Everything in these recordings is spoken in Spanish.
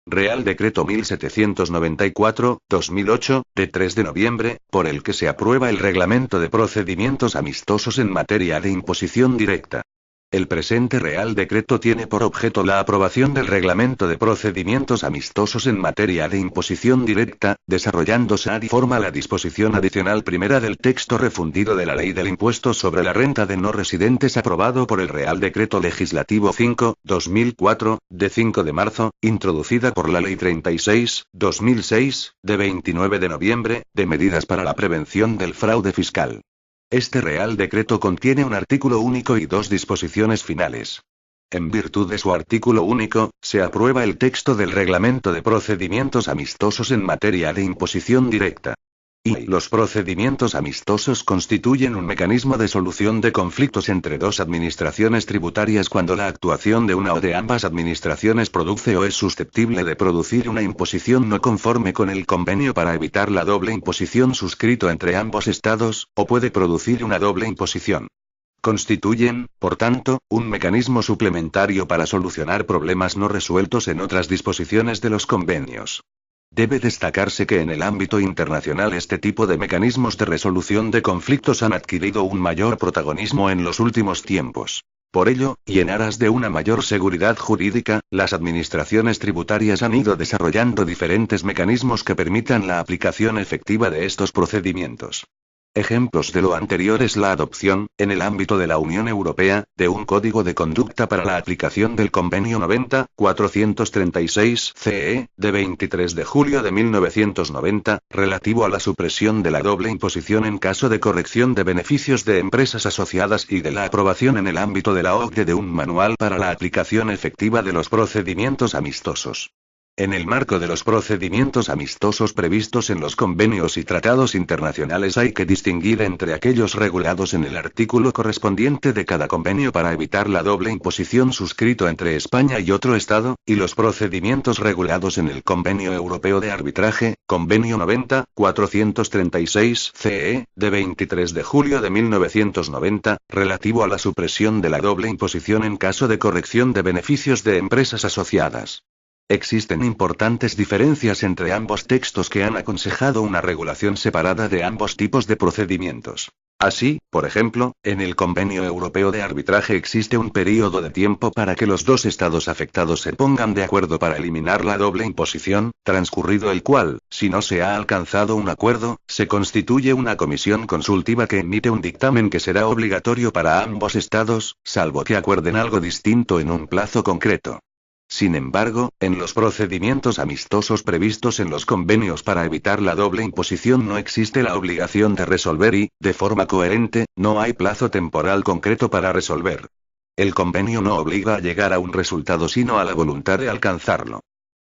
Real Decreto 1794/2008, de 3 de noviembre, por el que se aprueba el Reglamento de Procedimientos Amistosos en materia de imposición directa. El presente Real Decreto tiene por objeto la aprobación del Reglamento de Procedimientos Amistosos en materia de imposición directa, desarrollándose de forma la disposición adicional primera del texto refundido de la Ley del Impuesto sobre la Renta de No Residentes aprobado por el Real Decreto Legislativo 5/2004, de 5 de marzo, introducida por la Ley 36/2006, de 29 de noviembre, de medidas para la prevención del fraude fiscal. Este Real Decreto contiene un artículo único y dos disposiciones finales. En virtud de su artículo único, se aprueba el texto del Reglamento de Procedimientos Amistosos en materia de imposición directa. Y los procedimientos amistosos constituyen un mecanismo de solución de conflictos entre dos administraciones tributarias cuando la actuación de una o de ambas administraciones produce o es susceptible de producir una imposición no conforme con el convenio para evitar la doble imposición suscrito entre ambos estados, o puede producir una doble imposición. Constituyen, por tanto, un mecanismo suplementario para solucionar problemas no resueltos en otras disposiciones de los convenios. Debe destacarse que en el ámbito internacional este tipo de mecanismos de resolución de conflictos han adquirido un mayor protagonismo en los últimos tiempos. Por ello, y en aras de una mayor seguridad jurídica, las administraciones tributarias han ido desarrollando diferentes mecanismos que permitan la aplicación efectiva de estos procedimientos. Ejemplos de lo anterior es la adopción, en el ámbito de la Unión Europea, de un código de conducta para la aplicación del Convenio 90/436/CE, de 23 de julio de 1990, relativo a la supresión de la doble imposición en caso de corrección de beneficios de empresas asociadas y de la aprobación en el ámbito de la OCDE de un manual para la aplicación efectiva de los procedimientos amistosos. En el marco de los procedimientos amistosos previstos en los convenios y tratados internacionales hay que distinguir entre aquellos regulados en el artículo correspondiente de cada convenio para evitar la doble imposición suscrito entre España y otro Estado, y los procedimientos regulados en el Convenio Europeo de Arbitraje, Convenio 90/436/CE, de 23 de julio de 1990, relativo a la supresión de la doble imposición en caso de corrección de beneficios de empresas asociadas. Existen importantes diferencias entre ambos textos que han aconsejado una regulación separada de ambos tipos de procedimientos. Así, por ejemplo, en el Convenio Europeo de Arbitraje existe un período de tiempo para que los dos estados afectados se pongan de acuerdo para eliminar la doble imposición, transcurrido el cual, si no se ha alcanzado un acuerdo, se constituye una comisión consultiva que emite un dictamen que será obligatorio para ambos estados, salvo que acuerden algo distinto en un plazo concreto. Sin embargo, en los procedimientos amistosos previstos en los convenios para evitar la doble imposición no existe la obligación de resolver y, de forma coherente, no hay plazo temporal concreto para resolver. El convenio no obliga a llegar a un resultado sino a la voluntad de alcanzarlo.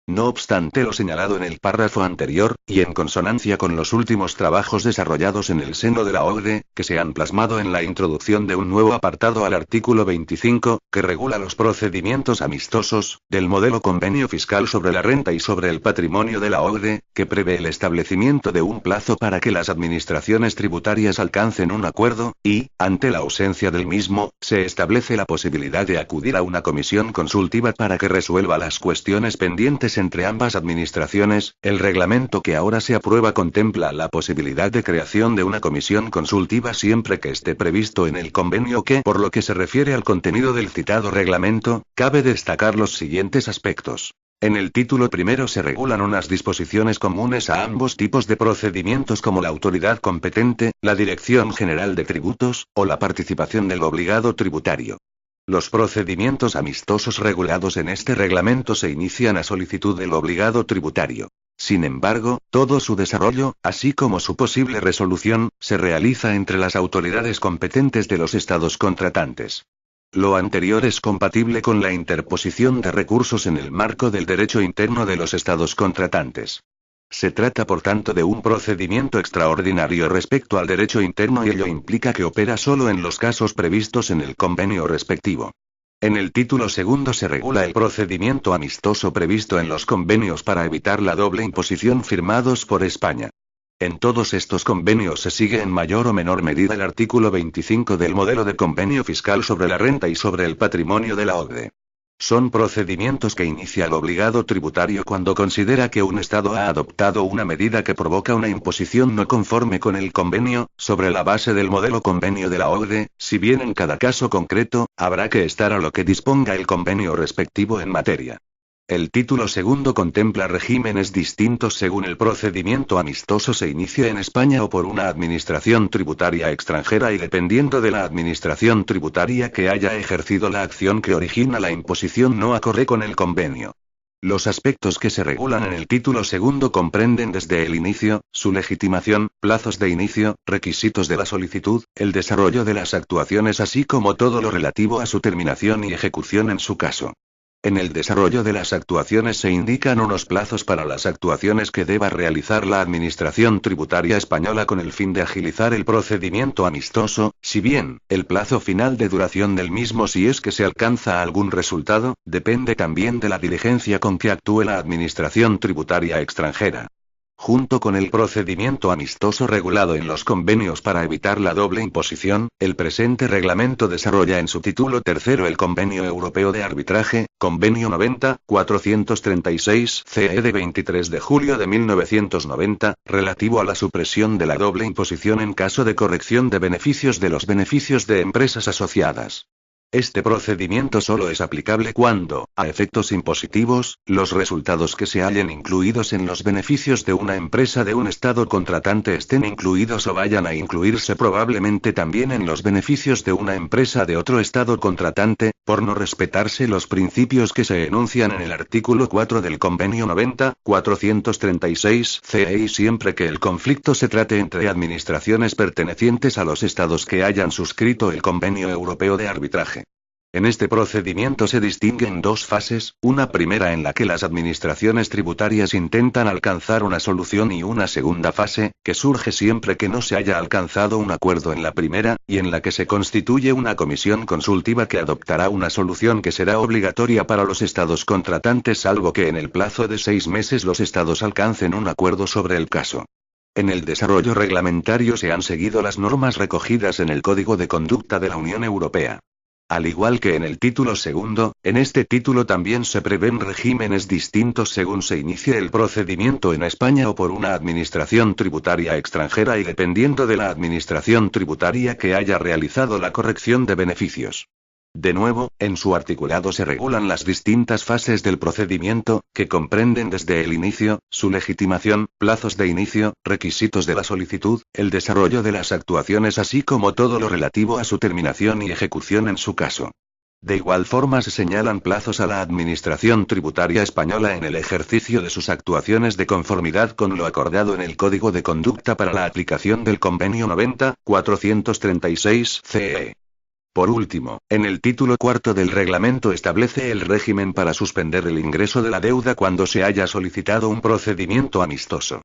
No obstante lo señalado en el párrafo anterior, y en consonancia con los últimos trabajos desarrollados en el seno de la OCDE, que se han plasmado en la introducción de un nuevo apartado al artículo 25, que regula los procedimientos amistosos, del modelo convenio fiscal sobre la renta y sobre el patrimonio de la OCDE, que prevé el establecimiento de un plazo para que las administraciones tributarias alcancen un acuerdo, y, ante la ausencia del mismo, se establece la posibilidad de acudir a una comisión consultiva para que resuelva las cuestiones pendientes entre ambas administraciones. El reglamento que ahora se aprueba contempla la posibilidad de creación de una comisión consultiva siempre que esté previsto en el convenio que, por lo que se refiere al contenido del citado reglamento, cabe destacar los siguientes aspectos. En el título primero se regulan unas disposiciones comunes a ambos tipos de procedimientos como la autoridad competente, la Dirección General de Tributos, o la participación del obligado tributario. Los procedimientos amistosos regulados en este reglamento se inician a solicitud del obligado tributario. Sin embargo, todo su desarrollo, así como su posible resolución, se realiza entre las autoridades competentes de los estados contratantes. Lo anterior es compatible con la interposición de recursos en el marco del derecho interno de los estados contratantes. Se trata por tanto de un procedimiento extraordinario respecto al derecho interno y ello implica que opera solo en los casos previstos en el convenio respectivo. En el título segundo se regula el procedimiento amistoso previsto en los convenios para evitar la doble imposición firmados por España. En todos estos convenios se sigue en mayor o menor medida el artículo 25 del modelo de convenio fiscal sobre la renta y sobre el patrimonio de la OCDE. Son procedimientos que inicia el obligado tributario cuando considera que un Estado ha adoptado una medida que provoca una imposición no conforme con el convenio, sobre la base del modelo convenio de la OCDE, si bien en cada caso concreto, habrá que estar a lo que disponga el convenio respectivo en materia. El título segundo contempla regímenes distintos según el procedimiento amistoso se inicie en España o por una administración tributaria extranjera y dependiendo de la administración tributaria que haya ejercido la acción que origina la imposición no acorde con el convenio. Los aspectos que se regulan en el título segundo comprenden desde el inicio, su legitimación, plazos de inicio, requisitos de la solicitud, el desarrollo de las actuaciones así como todo lo relativo a su terminación y ejecución en su caso. En el desarrollo de las actuaciones se indican unos plazos para las actuaciones que deba realizar la Administración Tributaria Española con el fin de agilizar el procedimiento amistoso, si bien, el plazo final de duración del mismo si es que se alcanza algún resultado, depende también de la diligencia con que actúe la Administración Tributaria extranjera. Junto con el procedimiento amistoso regulado en los convenios para evitar la doble imposición, el presente reglamento desarrolla en su título tercero el Convenio Europeo de Arbitraje, Convenio 90-436-CE de 23 de julio de 1990, relativo a la supresión de la doble imposición en caso de corrección de beneficios de los beneficios de empresas asociadas. Este procedimiento solo es aplicable cuando, a efectos impositivos, los resultados que se hallen incluidos en los beneficios de una empresa de un Estado contratante estén incluidos o vayan a incluirse probablemente también en los beneficios de una empresa de otro Estado contratante, por no respetarse los principios que se enuncian en el artículo 4 del Convenio 90-436-CE y siempre que el conflicto se trate entre administraciones pertenecientes a los Estados que hayan suscrito el Convenio Europeo de Arbitraje. En este procedimiento se distinguen dos fases, una primera en la que las administraciones tributarias intentan alcanzar una solución y una segunda fase, que surge siempre que no se haya alcanzado un acuerdo en la primera, y en la que se constituye una comisión consultiva que adoptará una solución que será obligatoria para los estados contratantes salvo que en el plazo de 6 meses los estados alcancen un acuerdo sobre el caso. En el desarrollo reglamentario se han seguido las normas recogidas en el Código de Conducta de la Unión Europea. Al igual que en el título segundo, en este título también se prevén regímenes distintos según se inicie el procedimiento en España o por una administración tributaria extranjera y dependiendo de la administración tributaria que haya realizado la corrección de beneficios. De nuevo, en su articulado se regulan las distintas fases del procedimiento, que comprenden desde el inicio, su legitimación, plazos de inicio, requisitos de la solicitud, el desarrollo de las actuaciones así como todo lo relativo a su terminación y ejecución en su caso. De igual forma se señalan plazos a la Administración Tributaria Española en el ejercicio de sus actuaciones de conformidad con lo acordado en el Código de Conducta para la aplicación del Convenio 90-436-CE. Por último, en el título cuarto del reglamento establece el régimen para suspender el ingreso de la deuda cuando se haya solicitado un procedimiento amistoso.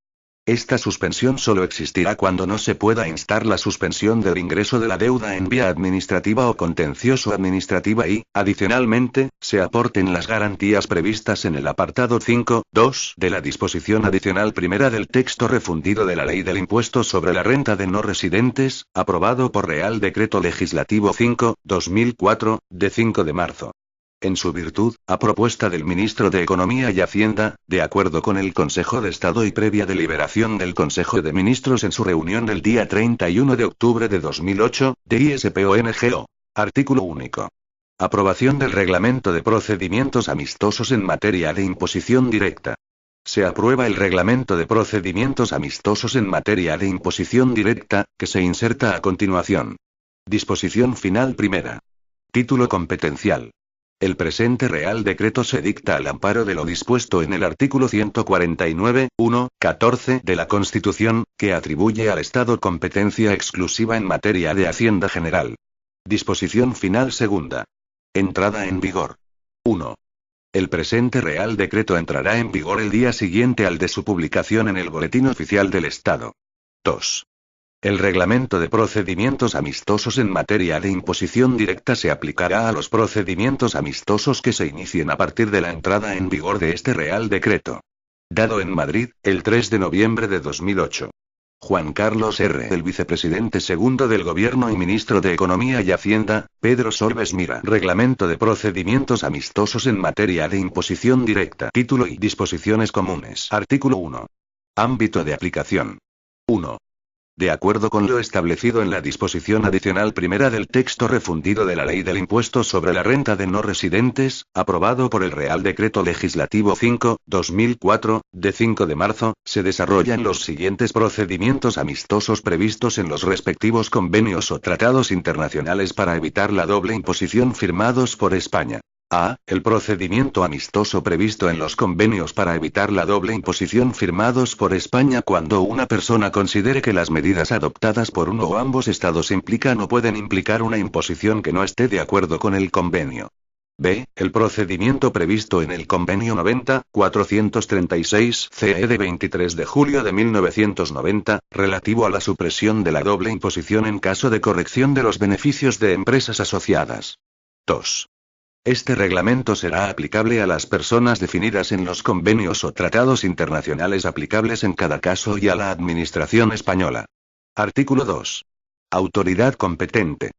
Esta suspensión solo existirá cuando no se pueda instar la suspensión del ingreso de la deuda en vía administrativa o contencioso administrativa y, adicionalmente, se aporten las garantías previstas en el apartado 5.2 de la disposición adicional primera del texto refundido de la Ley del Impuesto sobre la Renta de No Residentes, aprobado por Real Decreto Legislativo 5/2004, de 5 de marzo. En su virtud, a propuesta del Ministro de Economía y Hacienda, de acuerdo con el Consejo de Estado y previa deliberación del Consejo de Ministros en su reunión del día 31 de octubre de 2008, de ISPONGO. Artículo único. Aprobación del Reglamento de Procedimientos Amistosos en materia de imposición directa. Se aprueba el Reglamento de Procedimientos Amistosos en materia de imposición directa, que se inserta a continuación. Disposición final primera. Título competencial. El presente Real Decreto se dicta al amparo de lo dispuesto en el artículo 149.1.14 de la Constitución, que atribuye al Estado competencia exclusiva en materia de Hacienda General. Disposición final segunda. Entrada en vigor. 1. El presente Real Decreto entrará en vigor el día siguiente al de su publicación en el Boletín Oficial del Estado. 2. El Reglamento de Procedimientos Amistosos en materia de imposición directa se aplicará a los procedimientos amistosos que se inicien a partir de la entrada en vigor de este Real Decreto. Dado en Madrid, el 3 de noviembre de 2008. Juan Carlos R. El vicepresidente segundo del Gobierno y ministro de Economía y Hacienda, Pedro Solbes Mira. Reglamento de procedimientos amistosos en materia de imposición directa. Título y disposiciones comunes. Artículo 1. Ámbito de aplicación. 1. De acuerdo con lo establecido en la disposición adicional primera del texto refundido de la Ley del Impuesto sobre la Renta de No Residentes, aprobado por el Real Decreto Legislativo 5/2004, de 5 de marzo, se desarrollan los siguientes procedimientos amistosos previstos en los respectivos convenios o tratados internacionales para evitar la doble imposición firmados por España. A. El procedimiento amistoso previsto en los convenios para evitar la doble imposición firmados por España cuando una persona considere que las medidas adoptadas por uno o ambos estados implican o pueden implicar una imposición que no esté de acuerdo con el convenio. B. El procedimiento previsto en el Convenio 90-436-CE de 23 de julio de 1990, relativo a la supresión de la doble imposición en caso de corrección de los beneficios de empresas asociadas. 2. Este reglamento será aplicable a las personas definidas en los convenios o tratados internacionales aplicables en cada caso y a la Administración española. Artículo 2. Autoridad competente.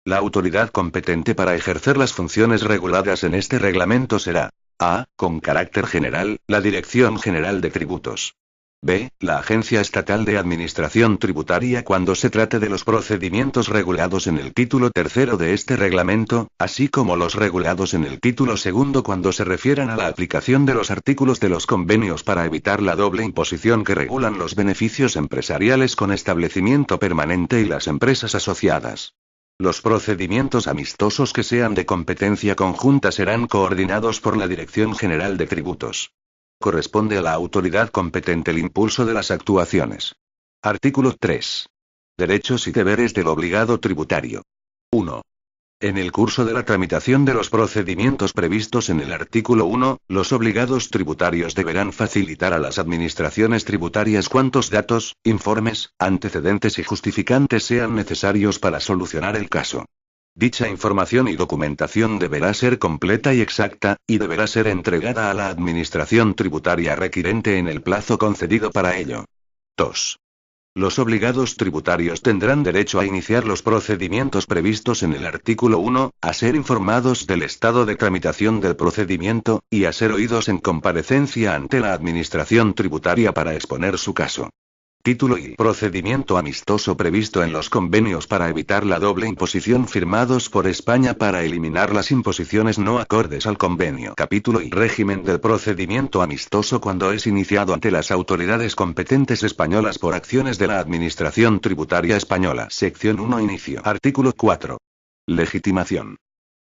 La autoridad competente para ejercer las funciones reguladas en este reglamento será: A. Con carácter general, la Dirección General de Tributos. B. La Agencia Estatal de Administración Tributaria cuando se trate de los procedimientos regulados en el título tercero de este reglamento, así como los regulados en el título segundo cuando se refieran a la aplicación de los artículos de los convenios para evitar la doble imposición que regulan los beneficios empresariales con establecimiento permanente y las empresas asociadas. Los procedimientos amistosos que sean de competencia conjunta serán coordinados por la Dirección General de Tributos. Corresponde a la autoridad competente el impulso de las actuaciones. Artículo 3. Derechos y deberes del obligado tributario. 1. En el curso de la tramitación de los procedimientos previstos en el artículo 1, los obligados tributarios deberán facilitar a las administraciones tributarias cuantos datos, informes, antecedentes y justificantes sean necesarios para solucionar el caso. Dicha información y documentación deberá ser completa y exacta, y deberá ser entregada a la Administración tributaria requirente en el plazo concedido para ello. 2. Los obligados tributarios tendrán derecho a iniciar los procedimientos previstos en el artículo 1, a ser informados del estado de tramitación del procedimiento, y a ser oídos en comparecencia ante la Administración tributaria para exponer su caso. Título y procedimiento amistoso previsto en los convenios para evitar la doble imposición firmados por España para eliminar las imposiciones no acordes al convenio. Capítulo y régimen del procedimiento amistoso cuando es iniciado ante las autoridades competentes españolas por acciones de la Administración Tributaria Española. Sección 1. Inicio. Artículo 4. Legitimación.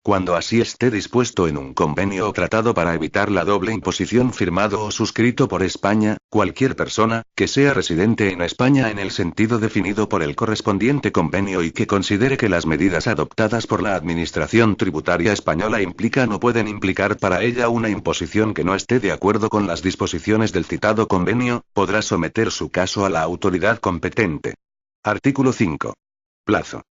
Cuando así esté dispuesto en un convenio o tratado para evitar la doble imposición firmado o suscrito por España, cualquier persona, que sea residente en España en el sentido definido por el correspondiente convenio y que considere que las medidas adoptadas por la Administración Tributaria Española implican o pueden implicar para ella una imposición que no esté de acuerdo con las disposiciones del citado convenio, podrá someter su caso a la autoridad competente. Artículo 5. Plazo.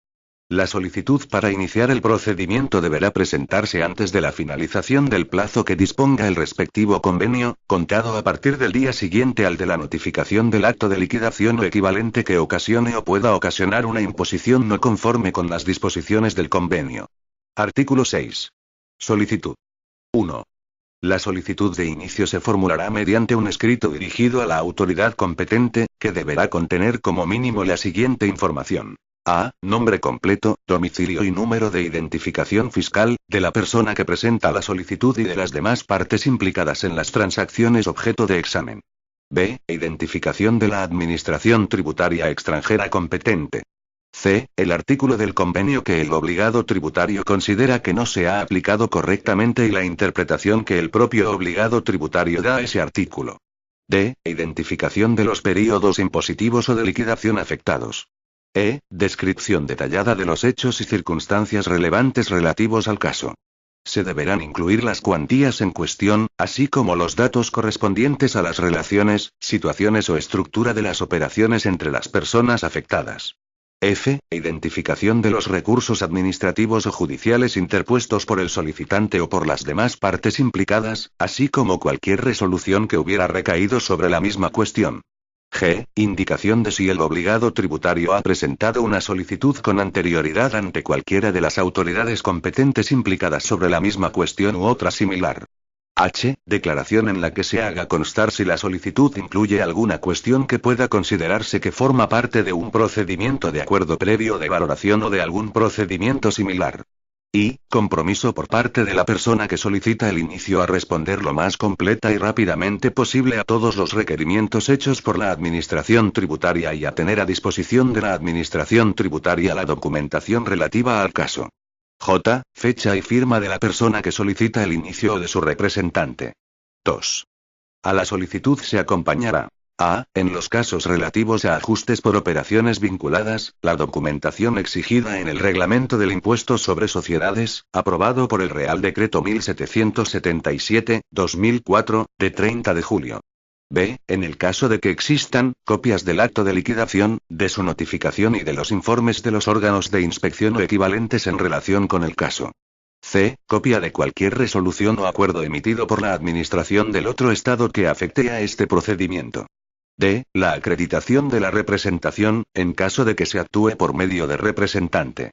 La solicitud para iniciar el procedimiento deberá presentarse antes de la finalización del plazo que disponga el respectivo convenio, contado a partir del día siguiente al de la notificación del acto de liquidación o equivalente que ocasione o pueda ocasionar una imposición no conforme con las disposiciones del convenio. Artículo 6. Solicitud. 1. La solicitud de inicio se formulará mediante un escrito dirigido a la autoridad competente, que deberá contener como mínimo la siguiente información. A. Nombre completo, domicilio y número de identificación fiscal, de la persona que presenta la solicitud y de las demás partes implicadas en las transacciones objeto de examen. B. Identificación de la Administración Tributaria extranjera competente. C. El artículo del convenio que el obligado tributario considera que no se ha aplicado correctamente y la interpretación que el propio obligado tributario da a ese artículo. D. Identificación de los períodos impositivos o de liquidación afectados. E. Descripción detallada de los hechos y circunstancias relevantes relativos al caso. Se deberán incluir las cuantías en cuestión, así como los datos correspondientes a las relaciones, situaciones o estructura de las operaciones entre las personas afectadas. F. Identificación de los recursos administrativos o judiciales interpuestos por el solicitante o por las demás partes implicadas, así como cualquier resolución que hubiera recaído sobre la misma cuestión. G. Indicación de si el obligado tributario ha presentado una solicitud con anterioridad ante cualquiera de las autoridades competentes implicadas sobre la misma cuestión u otra similar. H. Declaración en la que se haga constar si la solicitud incluye alguna cuestión que pueda considerarse que forma parte de un procedimiento de acuerdo previo de valoración o de algún procedimiento similar. Y, compromiso por parte de la persona que solicita el inicio a responder lo más completa y rápidamente posible a todos los requerimientos hechos por la Administración Tributaria y a tener a disposición de la Administración Tributaria la documentación relativa al caso. J. Fecha y firma de la persona que solicita el inicio o de su representante. 2. A la solicitud se acompañará. A. En los casos relativos a ajustes por operaciones vinculadas, la documentación exigida en el Reglamento del Impuesto sobre Sociedades, aprobado por el Real Decreto 1777/2004, de 30 de julio. B. En el caso de que existan, copias del acto de liquidación, de su notificación y de los informes de los órganos de inspección o equivalentes en relación con el caso. C. Copia de cualquier resolución o acuerdo emitido por la Administración del otro Estado que afecte a este procedimiento. D. La acreditación de la representación, en caso de que se actúe por medio de representante.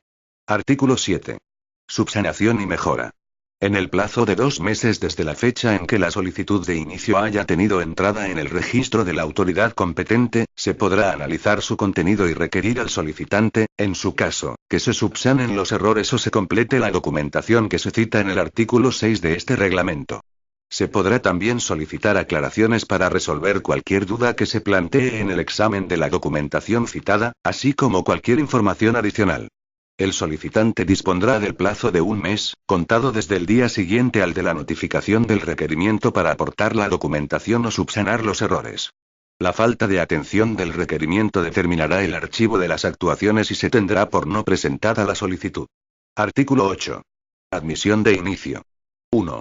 Artículo 7. Subsanación y mejora. En el plazo de 2 meses desde la fecha en que la solicitud de inicio haya tenido entrada en el registro de la autoridad competente, se podrá analizar su contenido y requerir al solicitante, en su caso, que se subsanen los errores o se complete la documentación que se cita en el artículo 6 de este reglamento. Se podrá también solicitar aclaraciones para resolver cualquier duda que se plantee en el examen de la documentación citada, así como cualquier información adicional. El solicitante dispondrá del plazo de 1 mes, contado desde el día siguiente al de la notificación del requerimiento para aportar la documentación o subsanar los errores. La falta de atención del requerimiento determinará el archivo de las actuaciones y se tendrá por no presentada la solicitud. Artículo 8. Admisión de inicio. 1.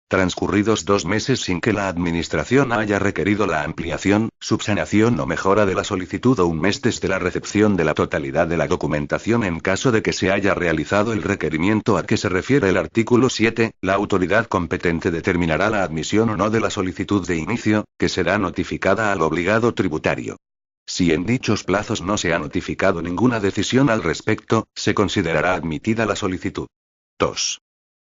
Transcurridos 2 meses sin que la Administración haya requerido la ampliación, subsanación o mejora de la solicitud o 1 mes desde la recepción de la totalidad de la documentación en caso de que se haya realizado el requerimiento a que se refiere el artículo 7, la autoridad competente determinará la admisión o no de la solicitud de inicio, que será notificada al obligado tributario. Si en dichos plazos no se ha notificado ninguna decisión al respecto, se considerará admitida la solicitud. 2.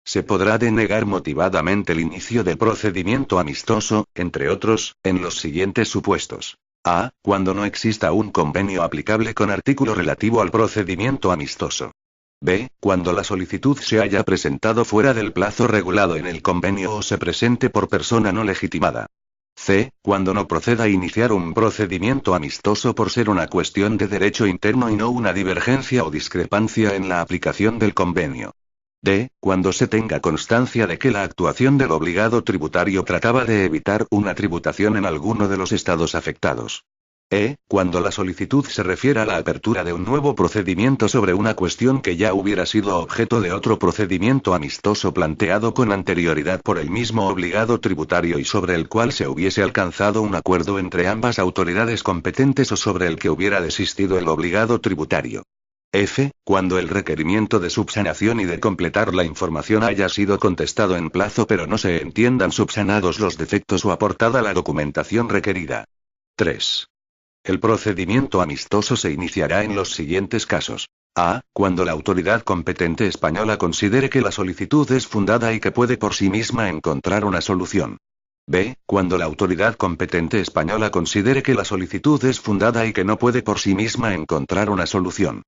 Se podrá denegar motivadamente el inicio del procedimiento amistoso, entre otros, en los siguientes supuestos. A. Cuando no exista un convenio aplicable con artículo relativo al procedimiento amistoso. B. Cuando la solicitud se haya presentado fuera del plazo regulado en el convenio o se presente por persona no legitimada. C. Cuando no proceda a iniciar un procedimiento amistoso por ser una cuestión de derecho interno y no una divergencia o discrepancia en la aplicación del convenio. D. Cuando se tenga constancia de que la actuación del obligado tributario trataba de evitar una tributación en alguno de los estados afectados. E. Cuando la solicitud se refiere a la apertura de un nuevo procedimiento sobre una cuestión que ya hubiera sido objeto de otro procedimiento amistoso planteado con anterioridad por el mismo obligado tributario y sobre el cual se hubiese alcanzado un acuerdo entre ambas autoridades competentes o sobre el que hubiera desistido el obligado tributario. F. Cuando el requerimiento de subsanación y de completar la información haya sido contestado en plazo pero no se entiendan subsanados los defectos o aportada la documentación requerida. 3. El procedimiento amistoso se iniciará en los siguientes casos. A. Cuando la autoridad competente española considere que la solicitud es fundada y que puede por sí misma encontrar una solución. B. Cuando la autoridad competente española considere que la solicitud es fundada y que no puede por sí misma encontrar una solución.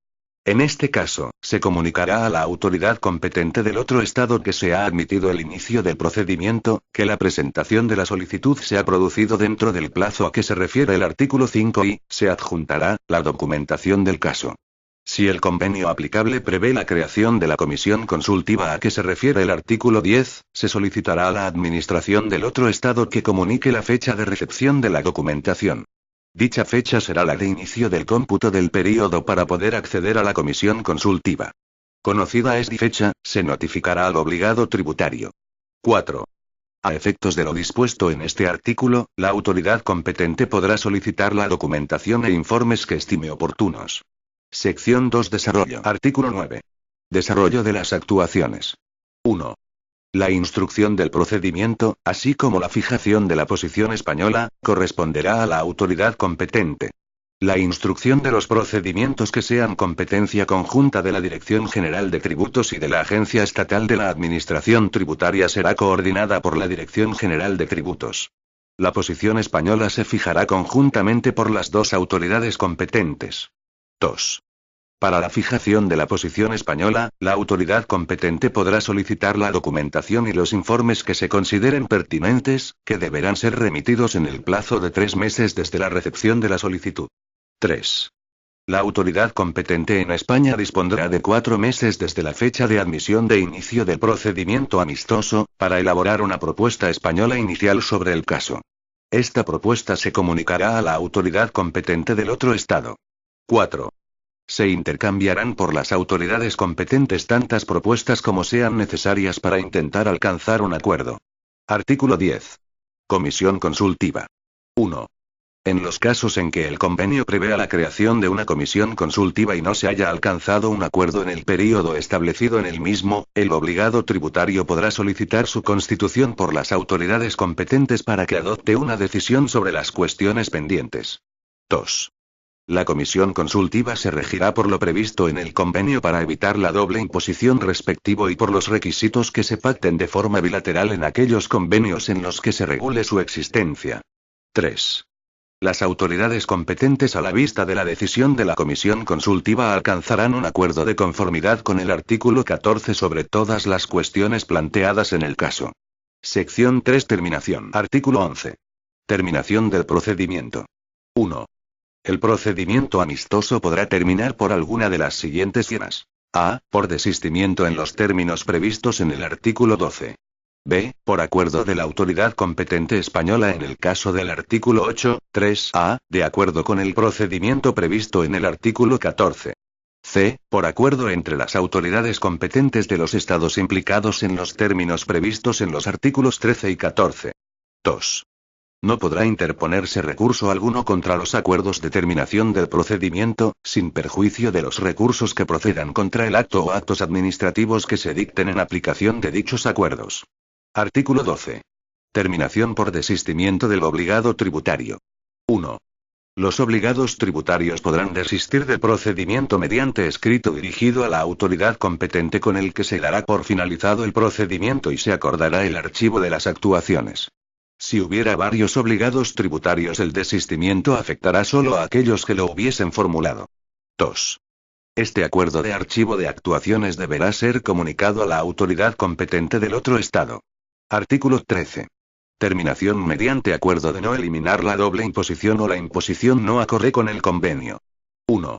En este caso, se comunicará a la autoridad competente del otro estado que se ha admitido el inicio del procedimiento, que la presentación de la solicitud se ha producido dentro del plazo a que se refiere el artículo 5 y, se adjuntará, la documentación del caso. Si el convenio aplicable prevé la creación de la comisión consultiva a que se refiere el artículo 10, se solicitará a la administración del otro estado que comunique la fecha de recepción de la documentación. Dicha fecha será la de inicio del cómputo del período para poder acceder a la comisión consultiva. Conocida esta fecha, se notificará al obligado tributario. 4. A efectos de lo dispuesto en este artículo, la autoridad competente podrá solicitar la documentación e informes que estime oportunos. Sección 2. Desarrollo. Artículo 9. Desarrollo de las actuaciones. 1. La instrucción del procedimiento, así como la fijación de la posición española, corresponderá a la autoridad competente. La instrucción de los procedimientos que sean competencia conjunta de la Dirección General de Tributos y de la Agencia Estatal de la Administración Tributaria será coordinada por la Dirección General de Tributos. La posición española se fijará conjuntamente por las dos autoridades competentes. 2. Para la fijación de la posición española, la autoridad competente podrá solicitar la documentación y los informes que se consideren pertinentes, que deberán ser remitidos en el plazo de 3 meses desde la recepción de la solicitud. 3. La autoridad competente en España dispondrá de 4 meses desde la fecha de admisión de inicio del procedimiento amistoso, para elaborar una propuesta española inicial sobre el caso. Esta propuesta se comunicará a la autoridad competente del otro Estado. 4. Se intercambiarán por las autoridades competentes tantas propuestas como sean necesarias para intentar alcanzar un acuerdo. Artículo 10. Comisión consultiva. 1. En los casos en que el convenio prevea la creación de una comisión consultiva y no se haya alcanzado un acuerdo en el período establecido en el mismo, el obligado tributario podrá solicitar su constitución por las autoridades competentes para que adopte una decisión sobre las cuestiones pendientes. 2. La comisión consultiva se regirá por lo previsto en el convenio para evitar la doble imposición respectivo y por los requisitos que se pacten de forma bilateral en aquellos convenios en los que se regule su existencia. 3. Las autoridades competentes a la vista de la decisión de la comisión consultiva alcanzarán un acuerdo de conformidad con el artículo 14 sobre todas las cuestiones planteadas en el caso. Sección 3. Terminación. Artículo 11. Terminación del procedimiento. 1. El procedimiento amistoso podrá terminar por alguna de las siguientes vías. A. Por desistimiento en los términos previstos en el artículo 12. B. Por acuerdo de la autoridad competente española en el caso del artículo 8, 3a, de acuerdo con el procedimiento previsto en el artículo 14. C. Por acuerdo entre las autoridades competentes de los estados implicados en los términos previstos en los artículos 13 y 14. 2. No podrá interponerse recurso alguno contra los acuerdos de terminación del procedimiento, sin perjuicio de los recursos que procedan contra el acto o actos administrativos que se dicten en aplicación de dichos acuerdos. Artículo 12. Terminación por desistimiento del obligado tributario. 1. Los obligados tributarios podrán desistir del procedimiento mediante escrito dirigido a la autoridad competente con el que se dará por finalizado el procedimiento y se acordará el archivo de las actuaciones. Si hubiera varios obligados tributarios, el desistimiento afectará solo a aquellos que lo hubiesen formulado. 2. Este acuerdo de archivo de actuaciones deberá ser comunicado a la autoridad competente del otro Estado. Artículo 13. Terminación mediante acuerdo de no eliminar la doble imposición o la imposición no acorde con el convenio. 1.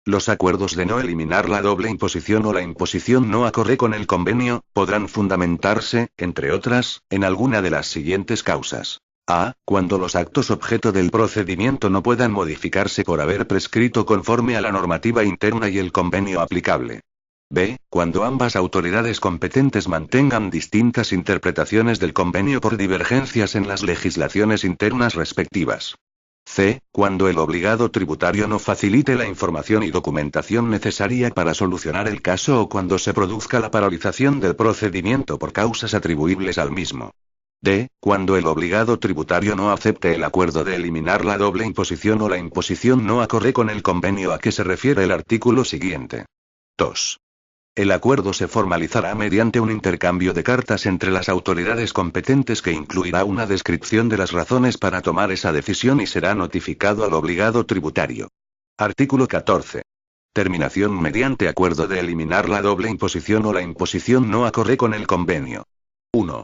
Los acuerdos de no eliminar la doble imposición o la imposición no acorde con el convenio, podrán fundamentarse, entre otras, en alguna de las siguientes causas. A. Cuando los actos objeto del procedimiento no puedan modificarse por haber prescrito conforme a la normativa interna y el convenio aplicable. B. Cuando ambas autoridades competentes mantengan distintas interpretaciones del convenio por divergencias en las legislaciones internas respectivas. C. Cuando el obligado tributario no facilite la información y documentación necesaria para solucionar el caso o cuando se produzca la paralización del procedimiento por causas atribuibles al mismo. D. Cuando el obligado tributario no acepte el acuerdo de eliminar la doble imposición o la imposición no acorde con el convenio a que se refiere el artículo siguiente. 2. El acuerdo se formalizará mediante un intercambio de cartas entre las autoridades competentes que incluirá una descripción de las razones para tomar esa decisión y será notificado al obligado tributario. Artículo 14. Terminación mediante acuerdo de eliminar la doble imposición o la imposición no acorde con el convenio. 1.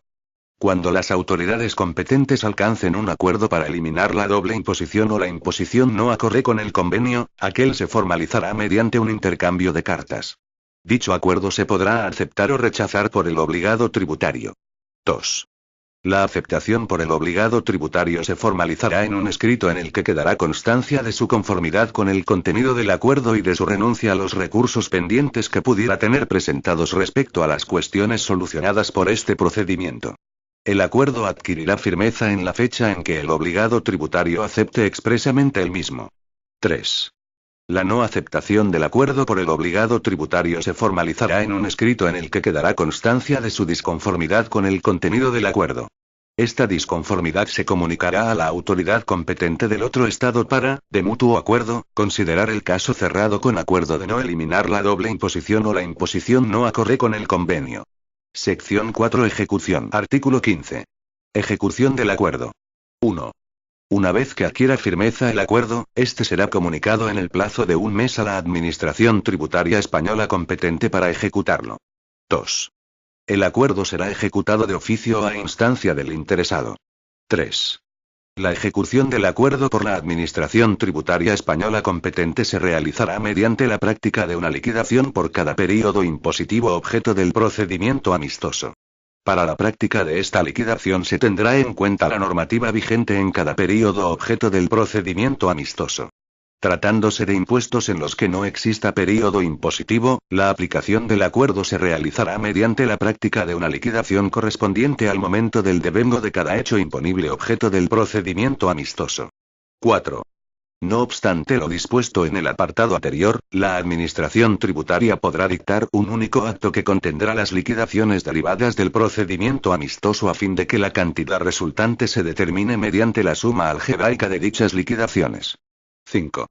Cuando las autoridades competentes alcancen un acuerdo para eliminar la doble imposición o la imposición no acorde con el convenio, aquel se formalizará mediante un intercambio de cartas. Dicho acuerdo se podrá aceptar o rechazar por el obligado tributario. 2. La aceptación por el obligado tributario se formalizará en un escrito en el que quedará constancia de su conformidad con el contenido del acuerdo y de su renuncia a los recursos pendientes que pudiera tener presentados respecto a las cuestiones solucionadas por este procedimiento. El acuerdo adquirirá firmeza en la fecha en que el obligado tributario acepte expresamente el mismo. 3. La no aceptación del acuerdo por el obligado tributario se formalizará en un escrito en el que quedará constancia de su disconformidad con el contenido del acuerdo. Esta disconformidad se comunicará a la autoridad competente del otro Estado para, de mutuo acuerdo, considerar el caso cerrado con acuerdo de no eliminar la doble imposición o la imposición no acorde con el convenio. Sección 4. Ejecución. Artículo 15. Ejecución del acuerdo. 1. Una vez que adquiera firmeza el acuerdo, este será comunicado en el plazo de un mes a la Administración Tributaria Española competente para ejecutarlo. 2. El acuerdo será ejecutado de oficio o a instancia del interesado. 3. La ejecución del acuerdo por la Administración Tributaria Española competente se realizará mediante la práctica de una liquidación por cada período impositivo objeto del procedimiento amistoso. Para la práctica de esta liquidación se tendrá en cuenta la normativa vigente en cada período objeto del procedimiento amistoso. Tratándose de impuestos en los que no exista período impositivo, la aplicación del acuerdo se realizará mediante la práctica de una liquidación correspondiente al momento del devengo de cada hecho imponible objeto del procedimiento amistoso. 4. No obstante lo dispuesto en el apartado anterior, la Administración Tributaria podrá dictar un único acto que contendrá las liquidaciones derivadas del procedimiento amistoso a fin de que la cantidad resultante se determine mediante la suma algebraica de dichas liquidaciones. 5.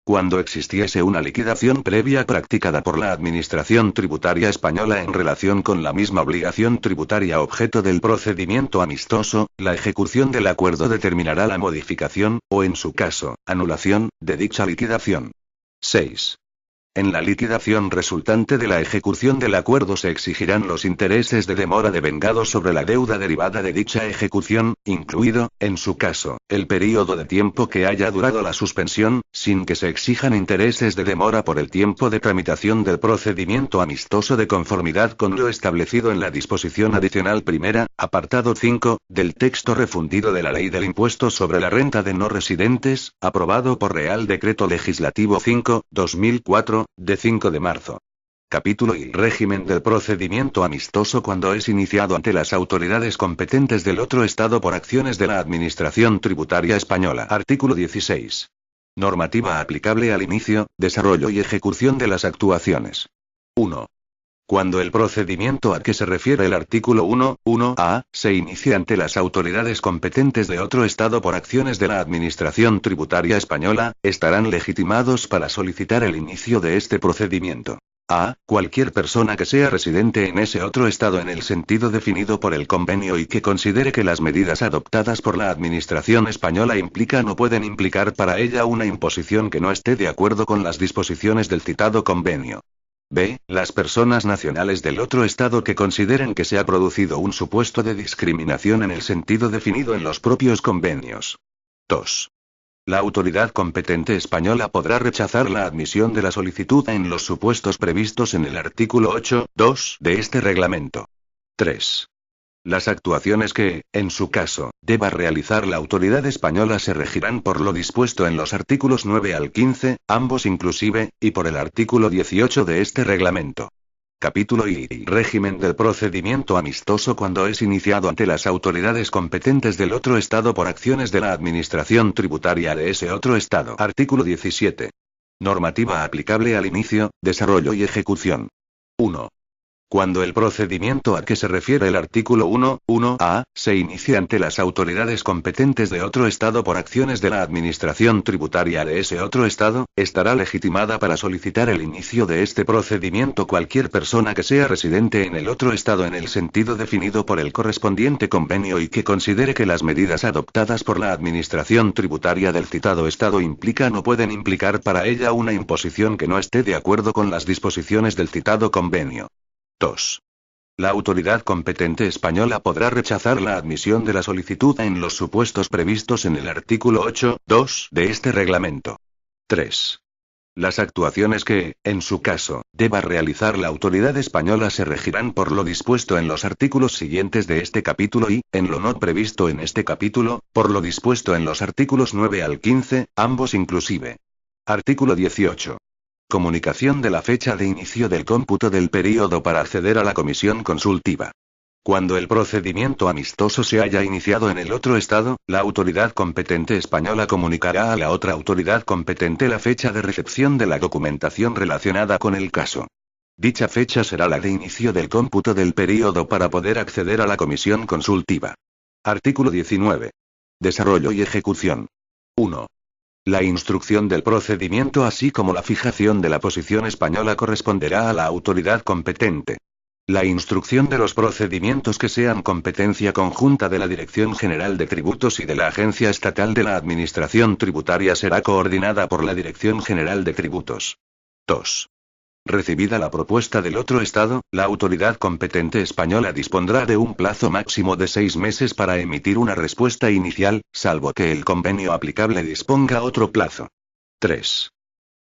Cuando existiese una liquidación previa practicada por la Administración Tributaria Española en relación con la misma obligación tributaria objeto del procedimiento amistoso, la ejecución del acuerdo determinará la modificación, o en su caso, anulación, de dicha liquidación. 6. En la liquidación resultante de la ejecución del acuerdo se exigirán los intereses de demora devengados sobre la deuda derivada de dicha ejecución, incluido, en su caso, el período de tiempo que haya durado la suspensión, sin que se exijan intereses de demora por el tiempo de tramitación del procedimiento amistoso de conformidad con lo establecido en la disposición adicional primera, apartado 5, del texto refundido de la Ley del Impuesto sobre la Renta de No Residentes, aprobado por Real Decreto Legislativo 5/2004, de 5 de marzo. Capítulo y régimen del procedimiento amistoso cuando es iniciado ante las autoridades competentes del otro Estado por acciones de la Administración Tributaria Española. Artículo 16. Normativa aplicable al inicio, desarrollo y ejecución de las actuaciones. 1. Cuando el procedimiento a que se refiere el artículo 1.1a, se inicie ante las autoridades competentes de otro Estado por acciones de la Administración Tributaria Española, estarán legitimados para solicitar el inicio de este procedimiento. A. Cualquier persona que sea residente en ese otro Estado en el sentido definido por el convenio y que considere que las medidas adoptadas por la Administración española implican o pueden implicar para ella una imposición que no esté de acuerdo con las disposiciones del citado convenio. B. Las personas nacionales del otro Estado que consideren que se ha producido un supuesto de discriminación en el sentido definido en los propios convenios. 2. La autoridad competente española podrá rechazar la admisión de la solicitud en los supuestos previstos en el artículo 8.2 de este reglamento. 3. Las actuaciones que, en su caso, deba realizar la autoridad española se regirán por lo dispuesto en los artículos 9 al 15, ambos inclusive, y por el artículo 18 de este reglamento. Capítulo y régimen del procedimiento amistoso cuando es iniciado ante las autoridades competentes del otro Estado por acciones de la Administración Tributaria de ese otro Estado. Artículo 17. Normativa aplicable al inicio, desarrollo y ejecución. 1. Cuando el procedimiento a que se refiere el artículo 1.1a, se inicie ante las autoridades competentes de otro Estado por acciones de la Administración Tributaria de ese otro Estado, estará legitimada para solicitar el inicio de este procedimiento cualquier persona que sea residente en el otro Estado en el sentido definido por el correspondiente convenio y que considere que las medidas adoptadas por la Administración Tributaria del citado Estado implican o pueden implicar para ella una imposición que no esté de acuerdo con las disposiciones del citado convenio. 2. La autoridad competente española podrá rechazar la admisión de la solicitud en los supuestos previstos en el artículo 8.2 de este reglamento. 3. Las actuaciones que, en su caso, deba realizar la autoridad española se regirán por lo dispuesto en los artículos siguientes de este capítulo y, en lo no previsto en este capítulo, por lo dispuesto en los artículos 9 al 15, ambos inclusive. Artículo 18. Comunicación de la fecha de inicio del cómputo del período para acceder a la comisión consultiva. Cuando el procedimiento amistoso se haya iniciado en el otro estado, la autoridad competente española comunicará a la otra autoridad competente la fecha de recepción de la documentación relacionada con el caso. Dicha fecha será la de inicio del cómputo del período para poder acceder a la comisión consultiva. Artículo 19. Desarrollo y ejecución. 1. La instrucción del procedimiento así como la fijación de la posición española corresponderá a la autoridad competente. La instrucción de los procedimientos que sean competencia conjunta de la Dirección General de Tributos y de la Agencia Estatal de la Administración Tributaria será coordinada por la Dirección General de Tributos. 2. Recibida la propuesta del otro Estado, la autoridad competente española dispondrá de un plazo máximo de 6 meses para emitir una respuesta inicial, salvo que el convenio aplicable disponga otro plazo. 3.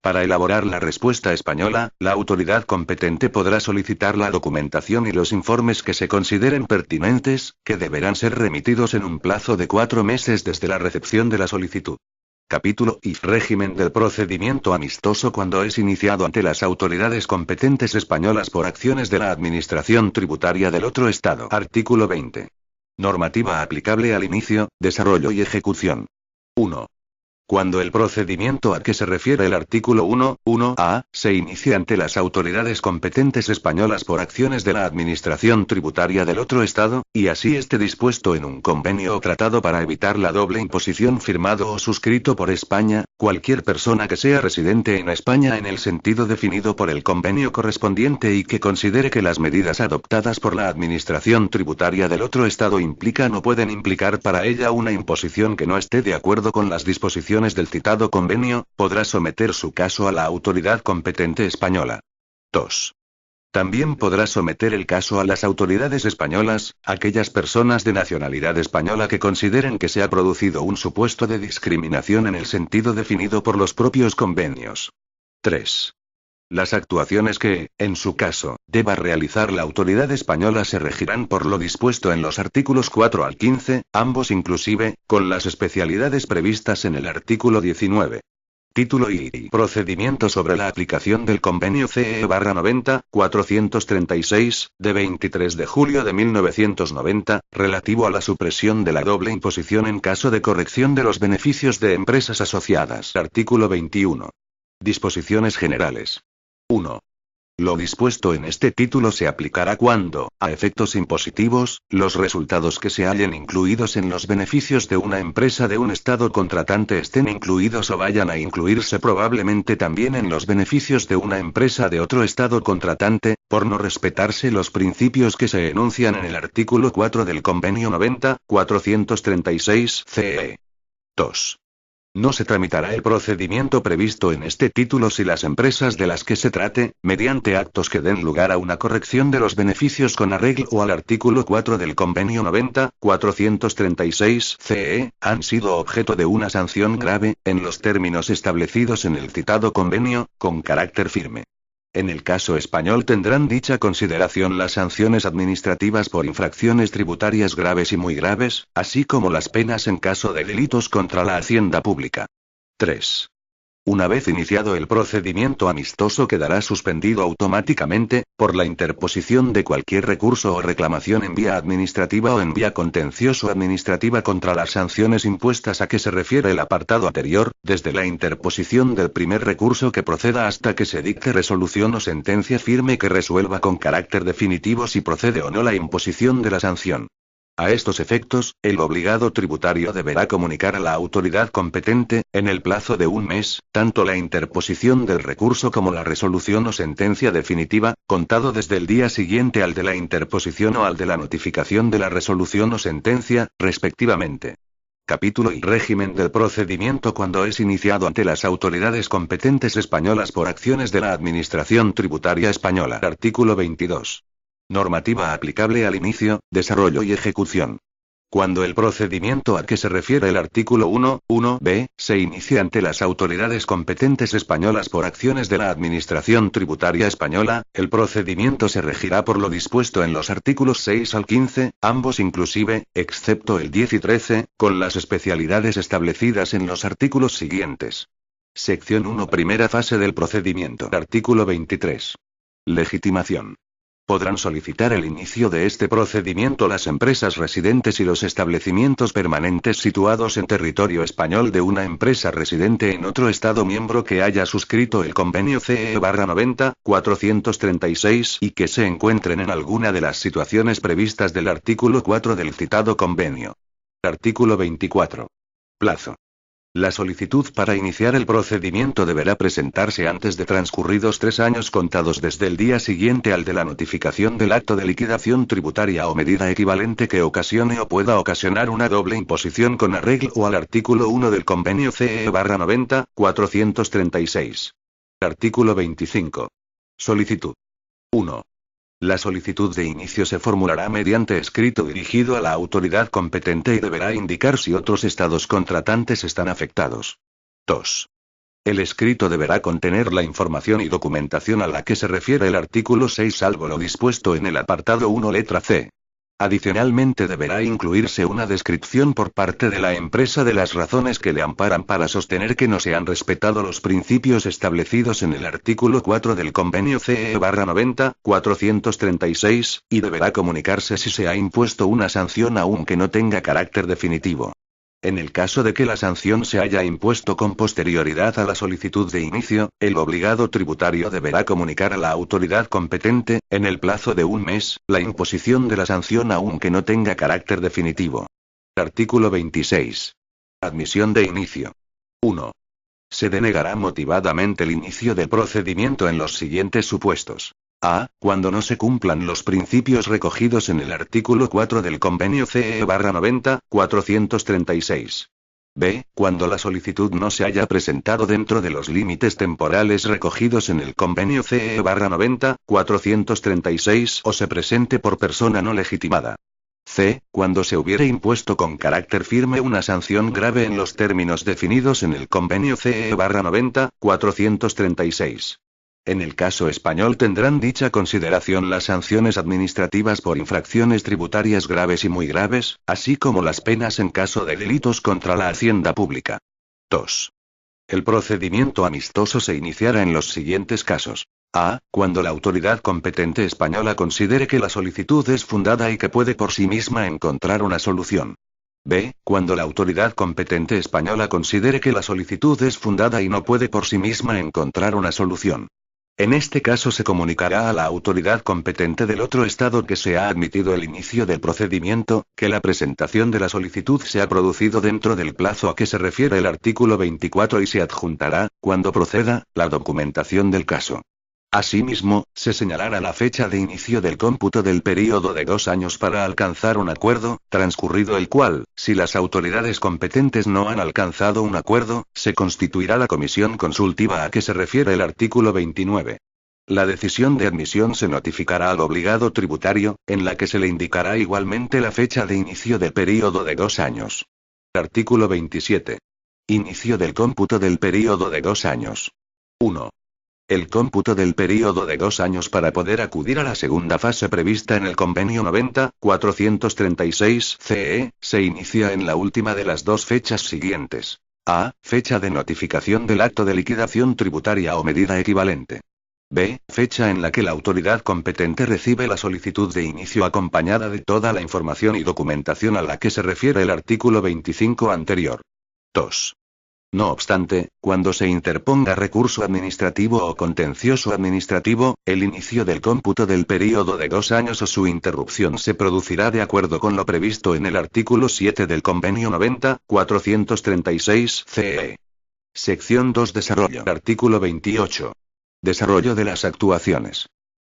Para elaborar la respuesta española, la autoridad competente podrá solicitar la documentación y los informes que se consideren pertinentes, que deberán ser remitidos en un plazo de 4 meses desde la recepción de la solicitud. Capítulo I. Régimen del procedimiento amistoso cuando es iniciado ante las autoridades competentes españolas por acciones de la Administración Tributaria del otro Estado. Artículo 20. Normativa aplicable al inicio, desarrollo y ejecución. 1. Cuando el procedimiento a que se refiere el artículo 1.1a, se inicia ante las autoridades competentes españolas por acciones de la Administración Tributaria del otro Estado, y así esté dispuesto en un convenio o tratado para evitar la doble imposición firmado o suscrito por España, cualquier persona que sea residente en España en el sentido definido por el convenio correspondiente y que considere que las medidas adoptadas por la Administración Tributaria del otro Estado implican o pueden implicar para ella una imposición que no esté de acuerdo con las disposiciones del citado convenio, podrá someter su caso a la autoridad competente española. 2. También podrá someter el caso a las autoridades españolas, aquellas personas de nacionalidad española que consideren que se ha producido un supuesto de discriminación en el sentido definido por los propios convenios. 3. Las actuaciones que, en su caso, deba realizar la autoridad española se regirán por lo dispuesto en los artículos 4 al 15, ambos inclusive, con las especialidades previstas en el artículo 19. Título y procedimiento sobre la aplicación del Convenio CE/90-436, de 23 de julio de 1990, relativo a la supresión de la doble imposición en caso de corrección de los beneficios de empresas asociadas. Artículo 21. Disposiciones generales. 1. Lo dispuesto en este título se aplicará cuando, a efectos impositivos, los resultados que se hallen incluidos en los beneficios de una empresa de un Estado contratante estén incluidos o vayan a incluirse probablemente también en los beneficios de una empresa de otro Estado contratante, por no respetarse los principios que se enuncian en el artículo 4 del Convenio 90-436 CE. 2. No se tramitará el procedimiento previsto en este título si las empresas de las que se trate, mediante actos que den lugar a una corrección de los beneficios con arreglo al artículo 4 del Convenio 90-436 CE, han sido objeto de una sanción grave, en los términos establecidos en el citado convenio, con carácter firme. En el caso español tendrán dicha consideración las sanciones administrativas por infracciones tributarias graves y muy graves, así como las penas en caso de delitos contra la hacienda pública. 3. Una vez iniciado el procedimiento amistoso quedará suspendido automáticamente, por la interposición de cualquier recurso o reclamación en vía administrativa o en vía contencioso administrativa contra las sanciones impuestas a que se refiere el apartado anterior, desde la interposición del primer recurso que proceda hasta que se dicte resolución o sentencia firme que resuelva con carácter definitivo si procede o no la imposición de la sanción. A estos efectos, el obligado tributario deberá comunicar a la autoridad competente, en el plazo de un mes, tanto la interposición del recurso como la resolución o sentencia definitiva, contado desde el día siguiente al de la interposición o al de la notificación de la resolución o sentencia, respectivamente. Capítulo y régimen del procedimiento cuando es iniciado ante las autoridades competentes españolas por acciones de la Administración Tributaria Española. Artículo 22. Normativa aplicable al inicio, desarrollo y ejecución. Cuando el procedimiento a que se refiere el artículo 1.1b, se inicia ante las autoridades competentes españolas por acciones de la Administración Tributaria Española, el procedimiento se regirá por lo dispuesto en los artículos 6 al 15, ambos inclusive, excepto el 10 y 13, con las especialidades establecidas en los artículos siguientes. Sección 1. Primera fase del procedimiento. Artículo 23. Legitimación. Podrán solicitar el inicio de este procedimiento las empresas residentes y los establecimientos permanentes situados en territorio español de una empresa residente en otro Estado miembro que haya suscrito el convenio CE/90-436 y que se encuentren en alguna de las situaciones previstas del artículo 4 del citado convenio. Artículo 24. Plazo. La solicitud para iniciar el procedimiento deberá presentarse antes de transcurridos 3 años contados desde el día siguiente al de la notificación del acto de liquidación tributaria o medida equivalente que ocasione o pueda ocasionar una doble imposición con arreglo al artículo 1 del convenio CE/90-436. Artículo 25. Solicitud. 1. La solicitud de inicio se formulará mediante escrito dirigido a la autoridad competente y deberá indicar si otros estados contratantes están afectados. 2. El escrito deberá contener la información y documentación a la que se refiere el artículo 6 salvo lo dispuesto en el apartado 1 letra C. Adicionalmente deberá incluirse una descripción por parte de la empresa de las razones que le amparan para sostener que no se han respetado los principios establecidos en el artículo 4 del convenio CE/90-436, y deberá comunicarse si se ha impuesto una sanción aunque no tenga carácter definitivo. En el caso de que la sanción se haya impuesto con posterioridad a la solicitud de inicio, el obligado tributario deberá comunicar a la autoridad competente, en el plazo de un mes, la imposición de la sanción aunque no tenga carácter definitivo. Artículo 26. Admisión de inicio. 1. Se denegará motivadamente el inicio del procedimiento en los siguientes supuestos. A. Cuando no se cumplan los principios recogidos en el artículo 4 del convenio CE/90-436. B. Cuando la solicitud no se haya presentado dentro de los límites temporales recogidos en el convenio CE/90-436 o se presente por persona no legitimada. C. Cuando se hubiere impuesto con carácter firme una sanción grave en los términos definidos en el convenio CE/90-436. En el caso español tendrán dicha consideración las sanciones administrativas por infracciones tributarias graves y muy graves, así como las penas en caso de delitos contra la hacienda pública. 2. El procedimiento amistoso se iniciará en los siguientes casos. A. Cuando la autoridad competente española considere que la solicitud es fundada y que puede por sí misma encontrar una solución. B. Cuando la autoridad competente española considere que la solicitud es fundada y no puede por sí misma encontrar una solución. En este caso se comunicará a la autoridad competente del otro estado que se ha admitido el inicio del procedimiento, que la presentación de la solicitud se ha producido dentro del plazo a que se refiere el artículo 24 y se adjuntará, cuando proceda, la documentación del caso. Asimismo, se señalará la fecha de inicio del cómputo del período de 2 años para alcanzar un acuerdo, transcurrido el cual, si las autoridades competentes no han alcanzado un acuerdo, se constituirá la comisión consultiva a que se refiere el artículo 29. La decisión de admisión se notificará al obligado tributario, en la que se le indicará igualmente la fecha de inicio del período de 2 años. Artículo 27. Inicio del cómputo del período de 2 años. 1. El cómputo del período de 2 años para poder acudir a la segunda fase prevista en el convenio 90-436 CE, se inicia en la última de las dos fechas siguientes. A. Fecha de notificación del acto de liquidación tributaria o medida equivalente. B. Fecha en la que la autoridad competente recibe la solicitud de inicio acompañada de toda la información y documentación a la que se refiere el artículo 25 anterior. 2. No obstante, cuando se interponga recurso administrativo o contencioso administrativo, el inicio del cómputo del período de 2 años o su interrupción se producirá de acuerdo con lo previsto en el artículo 7 del convenio 90-436 CE. Sección 2. Desarrollo. Artículo 28. Desarrollo de las actuaciones.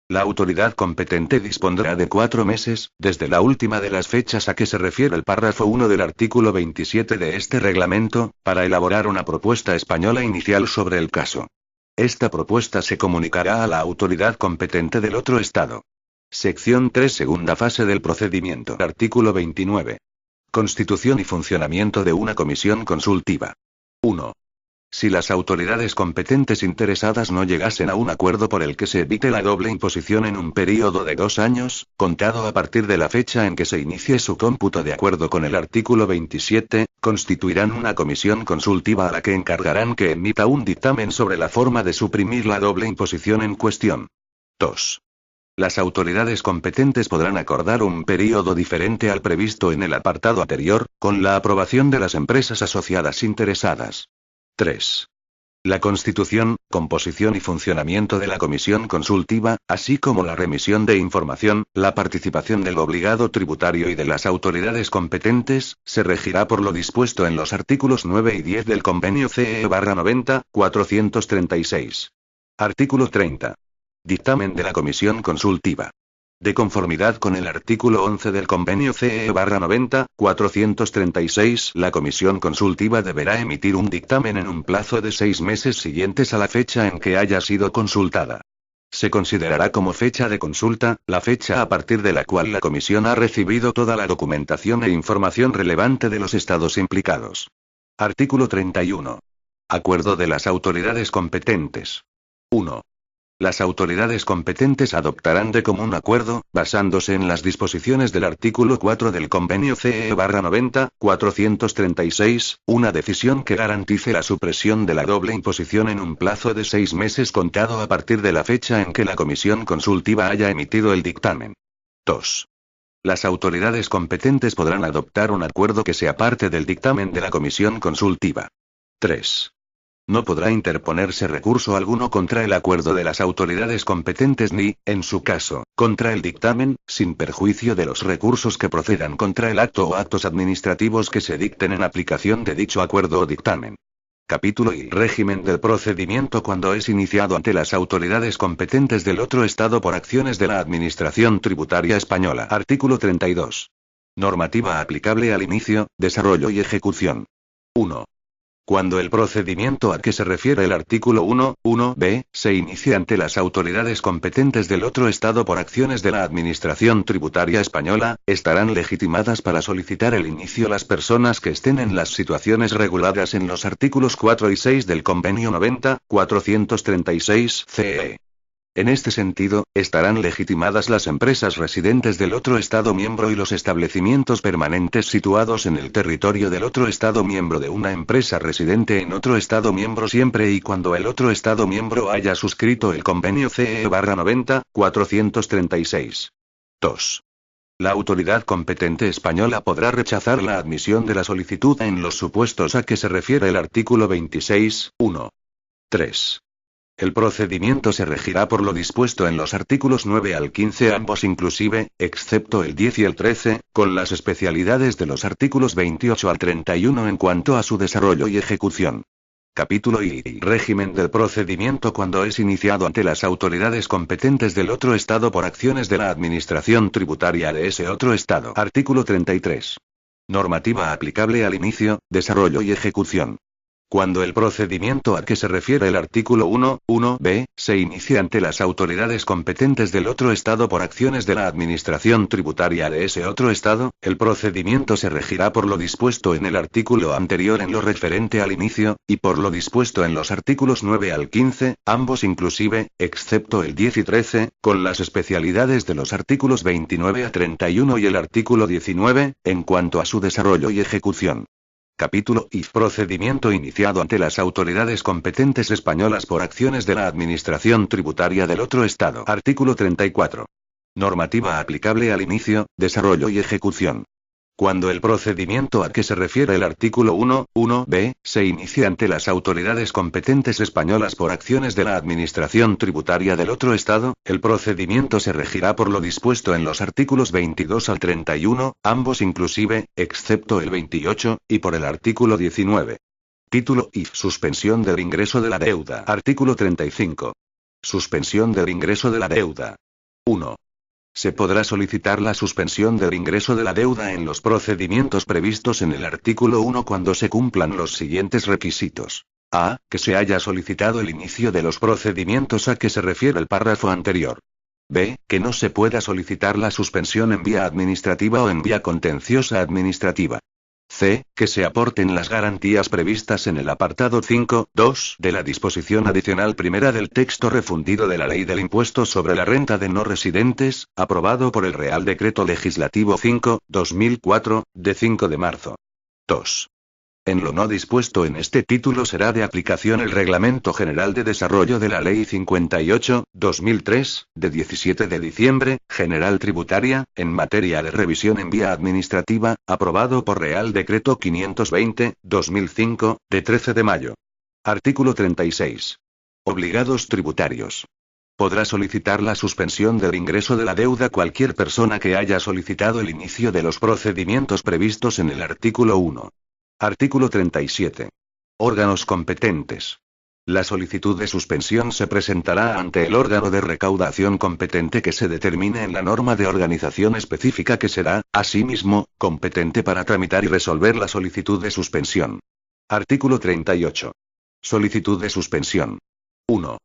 La autoridad competente dispondrá de 4 meses, desde la última de las fechas a que se refiere el párrafo 1 del artículo 27 de este reglamento, para elaborar una propuesta española inicial sobre el caso. Esta propuesta se comunicará a la autoridad competente del otro estado. Sección 3. Segunda fase del procedimiento. Artículo 29. Constitución y funcionamiento de una comisión consultiva. 1. Si las autoridades competentes interesadas no llegasen a un acuerdo por el que se evite la doble imposición en un período de 2 años, contado a partir de la fecha en que se inicie su cómputo de acuerdo con el artículo 27, constituirán una comisión consultiva a la que encargarán que emita un dictamen sobre la forma de suprimir la doble imposición en cuestión. 2. Las autoridades competentes podrán acordar un período diferente al previsto en el apartado anterior, con la aprobación de las empresas asociadas interesadas. 3. La constitución, composición y funcionamiento de la comisión consultiva, así como la remisión de información, la participación del obligado tributario y de las autoridades competentes, se regirá por lo dispuesto en los artículos 9 y 10 del Convenio CE/90-436. Artículo 30. Dictamen de la comisión consultiva. De conformidad con el artículo 11 del Convenio CE/90-436, la comisión consultiva deberá emitir un dictamen en un plazo de 6 meses siguientes a la fecha en que haya sido consultada. Se considerará como fecha de consulta, la fecha a partir de la cual la comisión ha recibido toda la documentación e información relevante de los estados implicados. Artículo 31. Acuerdo de las autoridades competentes. 1. Las autoridades competentes adoptarán de común acuerdo, basándose en las disposiciones del artículo 4 del Convenio CE/90-436, una decisión que garantice la supresión de la doble imposición en un plazo de 6 meses contado a partir de la fecha en que la comisión consultiva haya emitido el dictamen. 2. Las autoridades competentes podrán adoptar un acuerdo que se aparte del dictamen de la comisión consultiva. 3. No podrá interponerse recurso alguno contra el acuerdo de las autoridades competentes ni, en su caso, contra el dictamen, sin perjuicio de los recursos que procedan contra el acto o actos administrativos que se dicten en aplicación de dicho acuerdo o dictamen. Capítulo y régimen del procedimiento cuando es iniciado ante las autoridades competentes del otro Estado por acciones de la Administración Tributaria Española. Artículo 32. Normativa aplicable al inicio, desarrollo y ejecución. 1. Cuando el procedimiento a que se refiere el artículo 1.1b se inicie ante las autoridades competentes del otro Estado por acciones de la Administración Tributaria Española, estarán legitimadas para solicitar el inicio las personas que estén en las situaciones reguladas en los artículos 4 y 6 del Convenio 90-436 CE. En este sentido, estarán legitimadas las empresas residentes del otro Estado miembro y los establecimientos permanentes situados en el territorio del otro Estado miembro de una empresa residente en otro Estado miembro siempre y cuando el otro Estado miembro haya suscrito el convenio CE/90-436. 2. La autoridad competente española podrá rechazar la admisión de la solicitud en los supuestos a que se refiere el artículo 26.1. 3. El procedimiento se regirá por lo dispuesto en los artículos 9 al 15 ambos inclusive, excepto el 10 y el 13, con las especialidades de los artículos 28 al 31 en cuanto a su desarrollo y ejecución. Capítulo y régimen del procedimiento cuando es iniciado ante las autoridades competentes del otro Estado por acciones de la Administración Tributaria de ese otro Estado. Artículo 33. Normativa aplicable al inicio, desarrollo y ejecución. Cuando el procedimiento a que se refiere el artículo 1.1b se inicie ante las autoridades competentes del otro Estado por acciones de la Administración Tributaria de ese otro Estado, el procedimiento se regirá por lo dispuesto en el artículo anterior en lo referente al inicio, y por lo dispuesto en los artículos 9 al 15, ambos inclusive, excepto el 10 y 13, con las especialidades de los artículos 29 a 31 y el artículo 19, en cuanto a su desarrollo y ejecución. Capítulo y procedimiento iniciado ante las autoridades competentes españolas por acciones de la Administración Tributaria del otro Estado. Artículo 34. Normativa aplicable al inicio, desarrollo y ejecución. Cuando el procedimiento a que se refiere el artículo 1.1b se inicie ante las autoridades competentes españolas por acciones de la Administración Tributaria del otro Estado, el procedimiento se regirá por lo dispuesto en los artículos 22 al 31, ambos inclusive, excepto el 28, y por el artículo 19. Título y suspensión del ingreso de la deuda. Artículo 35. Suspensión del ingreso de la deuda. 1. Se podrá solicitar la suspensión del ingreso de la deuda en los procedimientos previstos en el artículo 1 cuando se cumplan los siguientes requisitos. A. Que se haya solicitado el inicio de los procedimientos a que se refiere el párrafo anterior. B. Que no se pueda solicitar la suspensión en vía administrativa o en vía contenciosa administrativa. C. Que se aporten las garantías previstas en el apartado 5.2 de la disposición adicional primera del texto refundido de la Ley del Impuesto sobre la Renta de No Residentes, aprobado por el Real Decreto Legislativo 5/2004, de 5 de marzo. 2. En lo no dispuesto en este título será de aplicación el Reglamento General de Desarrollo de la Ley 58/2003, de 17 de diciembre, General Tributaria, en materia de revisión en vía administrativa, aprobado por Real Decreto 520/2005, de 13 de mayo. Artículo 36. Obligados tributarios. Podrá solicitar la suspensión del ingreso de la deuda cualquier persona que haya solicitado el inicio de los procedimientos previstos en el artículo 1. Artículo 37. Órganos competentes. La solicitud de suspensión se presentará ante el órgano de recaudación competente que se determine en la norma de organización específica que será, asimismo, competente para tramitar y resolver la solicitud de suspensión. Artículo 38. Solicitud de suspensión. 1.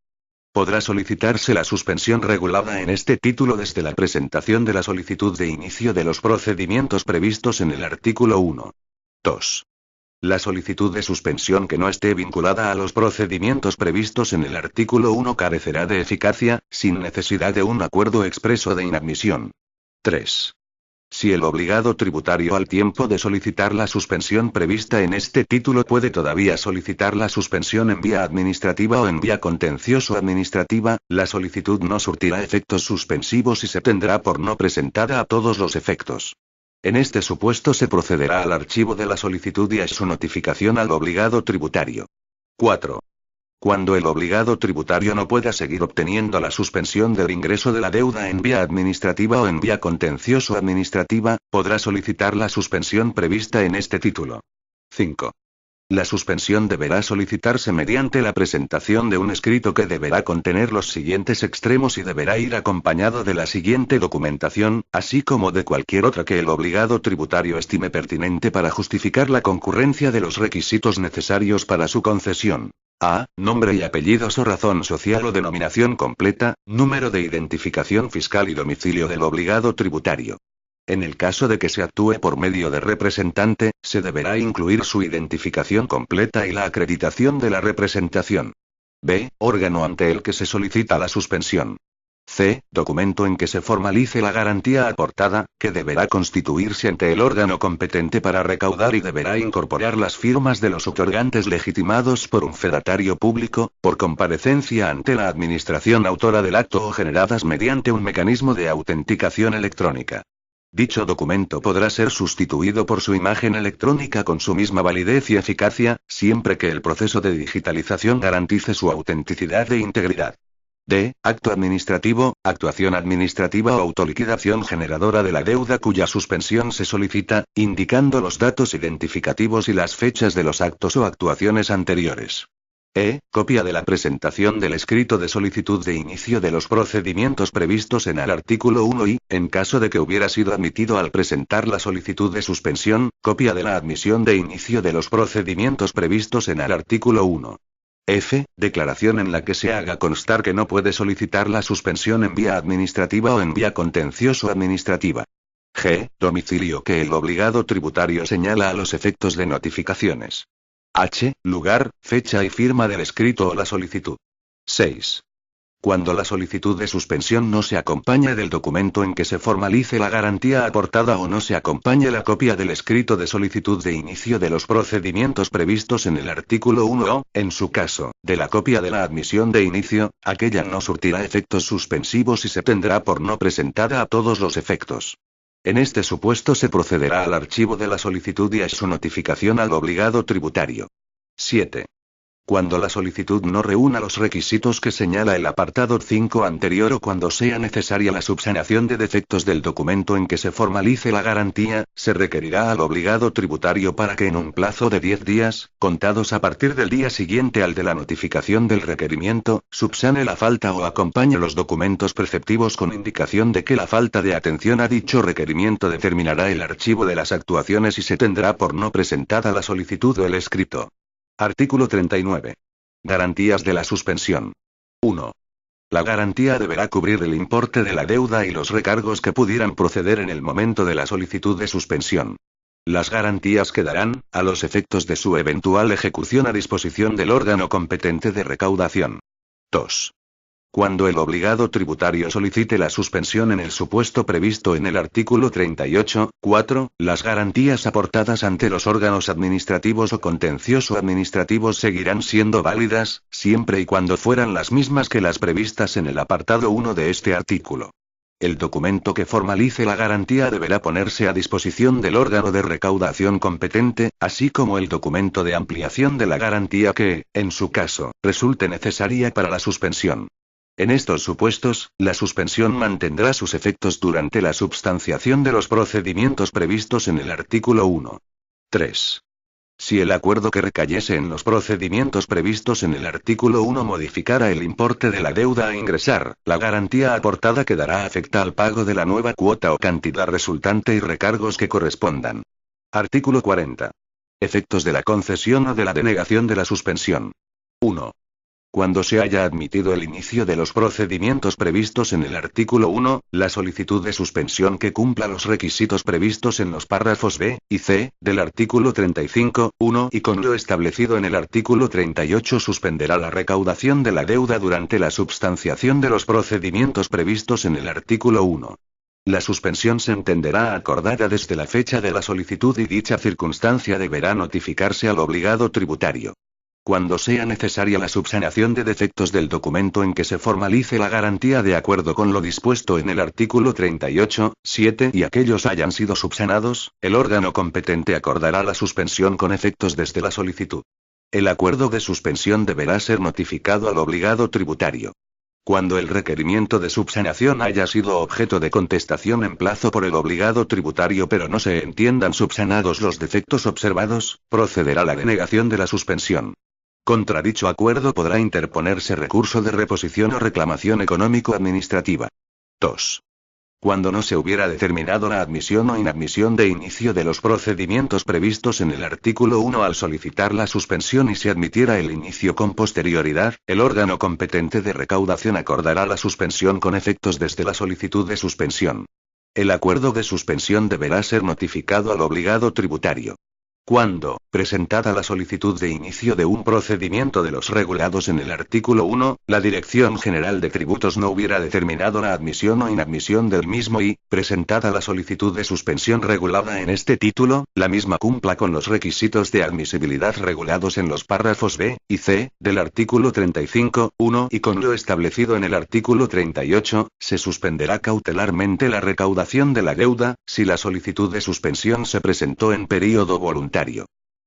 Podrá solicitarse la suspensión regulada en este título desde la presentación de la solicitud de inicio de los procedimientos previstos en el artículo 1. 2. La solicitud de suspensión que no esté vinculada a los procedimientos previstos en el artículo 1 carecerá de eficacia, sin necesidad de un acuerdo expreso de inadmisión. 3. Si el obligado tributario al tiempo de solicitar la suspensión prevista en este título puede todavía solicitar la suspensión en vía administrativa o en vía contencioso-administrativa, la solicitud no surtirá efectos suspensivos y se tendrá por no presentada a todos los efectos. En este supuesto se procederá al archivo de la solicitud y a su notificación al obligado tributario. 4. Cuando el obligado tributario no pueda seguir obteniendo la suspensión del ingreso de la deuda en vía administrativa o en vía contencioso-administrativa, podrá solicitar la suspensión prevista en este título. 5. La suspensión deberá solicitarse mediante la presentación de un escrito que deberá contener los siguientes extremos y deberá ir acompañado de la siguiente documentación, así como de cualquier otra que el obligado tributario estime pertinente para justificar la concurrencia de los requisitos necesarios para su concesión. A. Nombre y apellidos o razón social o denominación completa, número de identificación fiscal y domicilio del obligado tributario. En el caso de que se actúe por medio de representante, se deberá incluir su identificación completa y la acreditación de la representación. B. Órgano ante el que se solicita la suspensión. C. Documento en que se formalice la garantía aportada, que deberá constituirse ante el órgano competente para recaudar y deberá incorporar las firmas de los otorgantes legitimados por un fedatario público, por comparecencia ante la administración autora del acto o generadas mediante un mecanismo de autenticación electrónica. Dicho documento podrá ser sustituido por su imagen electrónica con su misma validez y eficacia, siempre que el proceso de digitalización garantice su autenticidad e integridad. D. Acto administrativo, actuación administrativa o autoliquidación generadora de la deuda cuya suspensión se solicita, indicando los datos identificativos y las fechas de los actos o actuaciones anteriores. Copia de la presentación del escrito de solicitud de inicio de los procedimientos previstos en el artículo 1 y, en caso de que hubiera sido admitido al presentar la solicitud de suspensión, copia de la admisión de inicio de los procedimientos previstos en el artículo 1. F. Declaración en la que se haga constar que no puede solicitar la suspensión en vía administrativa o en vía contencioso-administrativa. G. Domicilio que el obligado tributario señala a los efectos de notificaciones. H. Lugar, fecha y firma del escrito o la solicitud. 6. Cuando la solicitud de suspensión no se acompañe del documento en que se formalice la garantía aportada o no se acompañe la copia del escrito de solicitud de inicio de los procedimientos previstos en el artículo 1 o, en su caso, de la copia de la admisión de inicio, aquella no surtirá efectos suspensivos y se tendrá por no presentada a todos los efectos. En este supuesto se procederá al archivo de la solicitud y a su notificación al obligado tributario. 7. Cuando la solicitud no reúna los requisitos que señala el apartado 5 anterior o cuando sea necesaria la subsanación de defectos del documento en que se formalice la garantía, se requerirá al obligado tributario para que en un plazo de 10 días, contados a partir del día siguiente al de la notificación del requerimiento, subsane la falta o acompañe los documentos preceptivos con indicación de que la falta de atención a dicho requerimiento determinará el archivo de las actuaciones y se tendrá por no presentada la solicitud o el escrito. Artículo 39. Garantías de la suspensión. 1. La garantía deberá cubrir el importe de la deuda y los recargos que pudieran proceder en el momento de la solicitud de suspensión. Las garantías quedarán, a los efectos de su eventual ejecución a disposición del órgano competente de recaudación. 2. Cuando el obligado tributario solicite la suspensión en el supuesto previsto en el artículo 38.4, las garantías aportadas ante los órganos administrativos o contencioso administrativos seguirán siendo válidas, siempre y cuando fueran las mismas que las previstas en el apartado 1 de este artículo. El documento que formalice la garantía deberá ponerse a disposición del órgano de recaudación competente, así como el documento de ampliación de la garantía que, en su caso, resulte necesaria para la suspensión. En estos supuestos, la suspensión mantendrá sus efectos durante la substanciación de los procedimientos previstos en el artículo 1. 3. Si el acuerdo que recayese en los procedimientos previstos en el artículo 1 modificara el importe de la deuda a ingresar, la garantía aportada quedará afecta al pago de la nueva cuota o cantidad resultante y recargos que correspondan. Artículo 40. Efectos de la concesión o de la denegación de la suspensión. 1. Cuando se haya admitido el inicio de los procedimientos previstos en el artículo 1, la solicitud de suspensión que cumpla los requisitos previstos en los párrafos B y C del artículo 35.1 y con lo establecido en el artículo 38 suspenderá la recaudación de la deuda durante la substanciación de los procedimientos previstos en el artículo 1. La suspensión se entenderá acordada desde la fecha de la solicitud y dicha circunstancia deberá notificarse al obligado tributario. Cuando sea necesaria la subsanación de defectos del documento en que se formalice la garantía de acuerdo con lo dispuesto en el artículo 38.7 y aquellos hayan sido subsanados, el órgano competente acordará la suspensión con efectos desde la solicitud. El acuerdo de suspensión deberá ser notificado al obligado tributario. Cuando el requerimiento de subsanación haya sido objeto de contestación en plazo por el obligado tributario pero no se entiendan subsanados los defectos observados, procederá la denegación de la suspensión. Contra dicho acuerdo podrá interponerse recurso de reposición o reclamación económico-administrativa. 2. Cuando no se hubiera determinado la admisión o inadmisión de inicio de los procedimientos previstos en el artículo 1 al solicitar la suspensión y se admitiera el inicio con posterioridad, el órgano competente de recaudación acordará la suspensión con efectos desde la solicitud de suspensión. El acuerdo de suspensión deberá ser notificado al obligado tributario. Cuando, presentada la solicitud de inicio de un procedimiento de los regulados en el artículo 1, la Dirección General de Tributos no hubiera determinado la admisión o inadmisión del mismo y, presentada la solicitud de suspensión regulada en este título, la misma cumpla con los requisitos de admisibilidad regulados en los párrafos B y C del artículo 35.1 y con lo establecido en el artículo 38, se suspenderá cautelarmente la recaudación de la deuda, si la solicitud de suspensión se presentó en período voluntario.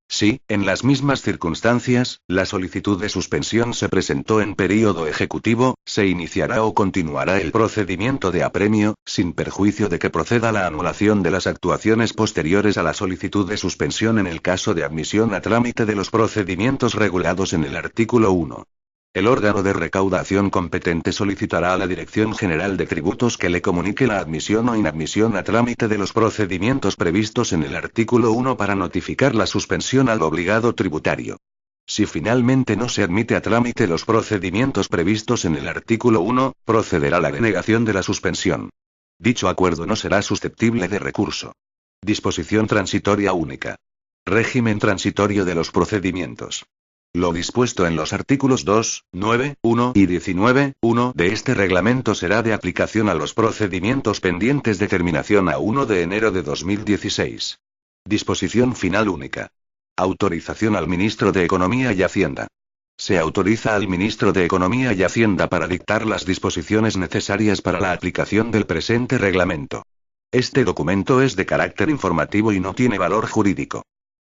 Si, en las mismas circunstancias, la solicitud de suspensión se presentó en período ejecutivo, se iniciará o continuará el procedimiento de apremio, sin perjuicio de que proceda la anulación de las actuaciones posteriores a la solicitud de suspensión en el caso de admisión a trámite de los procedimientos regulados en el artículo 1. El órgano de recaudación competente solicitará a la Dirección General de Tributos que le comunique la admisión o inadmisión a trámite de los procedimientos previstos en el artículo 1 para notificar la suspensión al obligado tributario. Si finalmente no se admite a trámite los procedimientos previstos en el artículo 1, procederá la denegación de la suspensión. Dicho acuerdo no será susceptible de recurso. Disposición transitoria única. Régimen transitorio de los procedimientos. Lo dispuesto en los artículos 2, 9, 1 y 19, 1 de este reglamento será de aplicación a los procedimientos pendientes de terminación a 1 de enero de 2016. Disposición final única. Autorización al Ministro de Economía y Hacienda. Se autoriza al Ministro de Economía y Hacienda para dictar las disposiciones necesarias para la aplicación del presente reglamento. Este documento es de carácter informativo y no tiene valor jurídico.